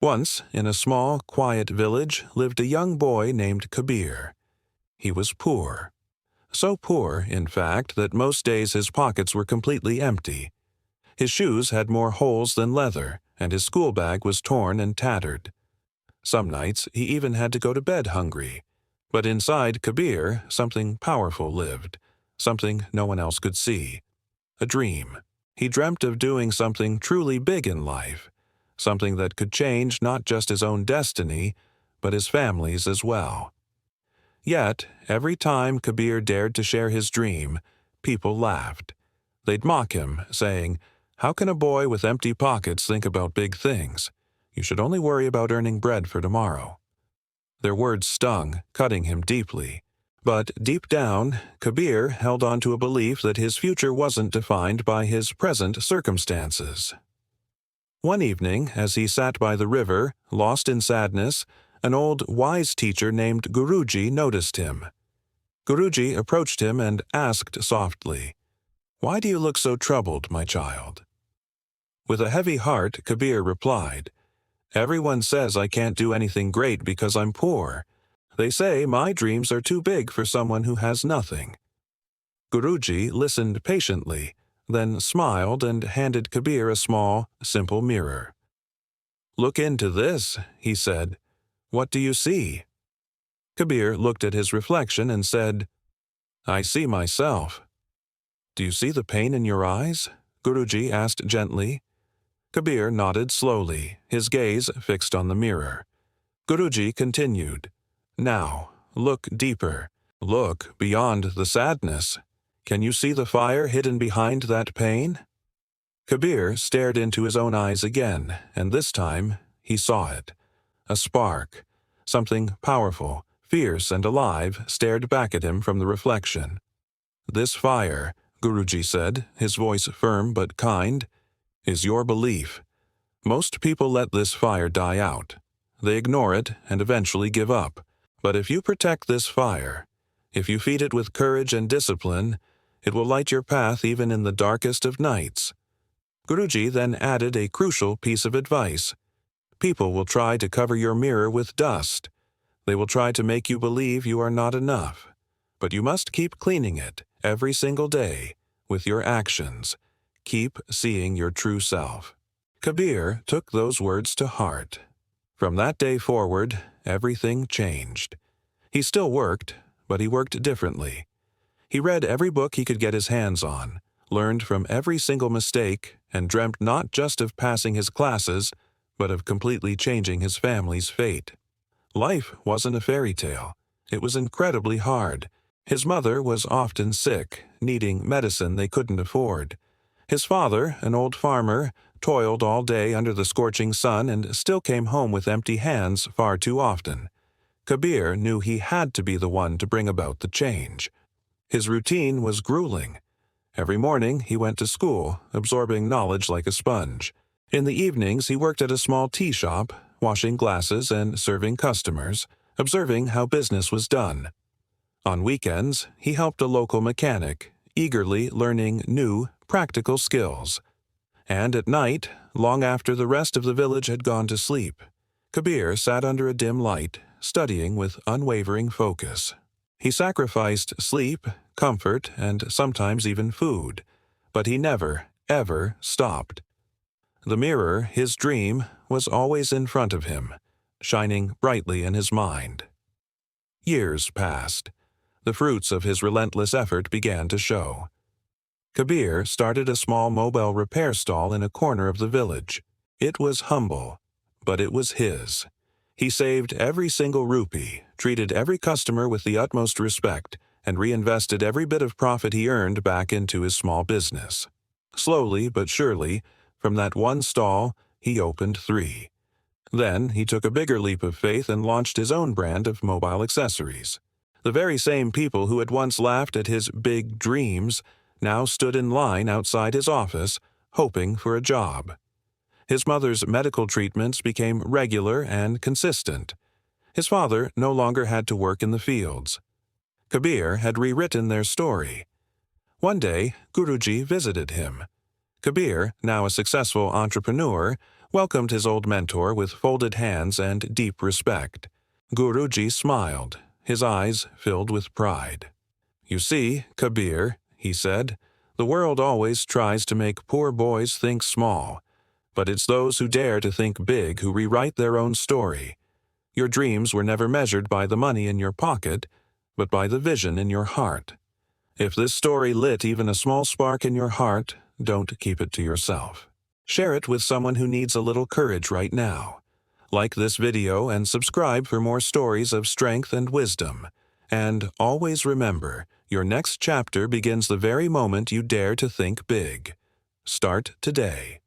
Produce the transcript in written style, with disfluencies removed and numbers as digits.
Once, in a small, quiet village, lived a young boy named Kabir. He was poor. So poor, in fact, that most days his pockets were completely empty. His shoes had more holes than leather, and his school bag was torn and tattered. Some nights he even had to go to bed hungry. But inside Kabir, something powerful lived, something no one else could see. A dream. He dreamt of doing something truly big in life, something that could change not just his own destiny, but his family's as well. Yet, every time Kabir dared to share his dream, people laughed. They'd mock him, saying, "How can a boy with empty pockets think about big things? You should only worry about earning bread for tomorrow." Their words stung, cutting him deeply. But deep down, Kabir held on to a belief that his future wasn't defined by his present circumstances. One evening, as he sat by the river, lost in sadness, an old, wise teacher named Guruji noticed him. Guruji approached him and asked softly, "Why do you look so troubled, my child?" With a heavy heart, Kabir replied, "Everyone says I can't do anything great because I'm poor. They say my dreams are too big for someone who has nothing." Guruji listened patiently, then smiled and handed Kabir a small, simple mirror. "Look into this," he said. "What do you see?" Kabir looked at his reflection and said, "I see myself." "Do you see the pain in your eyes?" Guruji asked gently. Kabir nodded slowly, his gaze fixed on the mirror. Guruji continued, "Now, look deeper. Look beyond the sadness. Can you see the fire hidden behind that pain?" Kabir stared into his own eyes again, and this time he saw it. A spark, something powerful, fierce and alive, stared back at him from the reflection. "This fire," Guruji said, his voice firm but kind, "is your belief. Most people let this fire die out. They ignore it and eventually give up. But if you protect this fire, if you feed it with courage and discipline, it will light your path even in the darkest of nights." Guruji then added a crucial piece of advice. "People will try to cover your mirror with dust. They will try to make you believe you are not enough. But you must keep cleaning it every single day with your actions. Keep seeing your true self." Kabir took those words to heart. From that day forward, everything changed. He still worked, but he worked differently. He read every book he could get his hands on, learned from every single mistake, and dreamt not just of passing his classes, but of completely changing his family's fate. Life wasn't a fairy tale. It was incredibly hard. His mother was often sick, needing medicine they couldn't afford. His father, an old farmer, toiled all day under the scorching sun and still came home with empty hands far too often. Kabir knew he had to be the one to bring about the change. His routine was grueling. Every morning he went to school, absorbing knowledge like a sponge. In the evenings he worked at a small tea shop, washing glasses and serving customers, observing how business was done. On weekends, he helped a local mechanic, eagerly learning new, practical skills. And at night, long after the rest of the village had gone to sleep, Kabir sat under a dim light, studying with unwavering focus. He sacrificed sleep, comfort, and sometimes even food, but he never, ever stopped. The mirror, his dream, was always in front of him, shining brightly in his mind. Years passed. The fruits of his relentless effort began to show. Kabir started a small mobile repair stall in a corner of the village. It was humble, but it was his. He saved every single rupee, treated every customer with the utmost respect, and reinvested every bit of profit he earned back into his small business. Slowly but surely, from that one stall, he opened 3. Then he took a bigger leap of faith and launched his own brand of mobile accessories. The very same people who had once laughed at his big dreams now stood in line outside his office, hoping for a job. His mother's medical treatments became regular and consistent. His father no longer had to work in the fields. Kabir had rewritten their story. One day, Guruji visited him. Kabir, now a successful entrepreneur, welcomed his old mentor with folded hands and deep respect. Guruji smiled, his eyes filled with pride. "You see, Kabir," he said, "the world always tries to make poor boys think small, but it's those who dare to think big who rewrite their own story. Your dreams were never measured by the money in your pocket, but by the vision in your heart. If this story lit even a small spark in your heart, don't keep it to yourself. Share it with someone who needs a little courage right now. Like this video and subscribe for more stories of strength and wisdom. And always remember, your next chapter begins the very moment you dare to think big. Start today."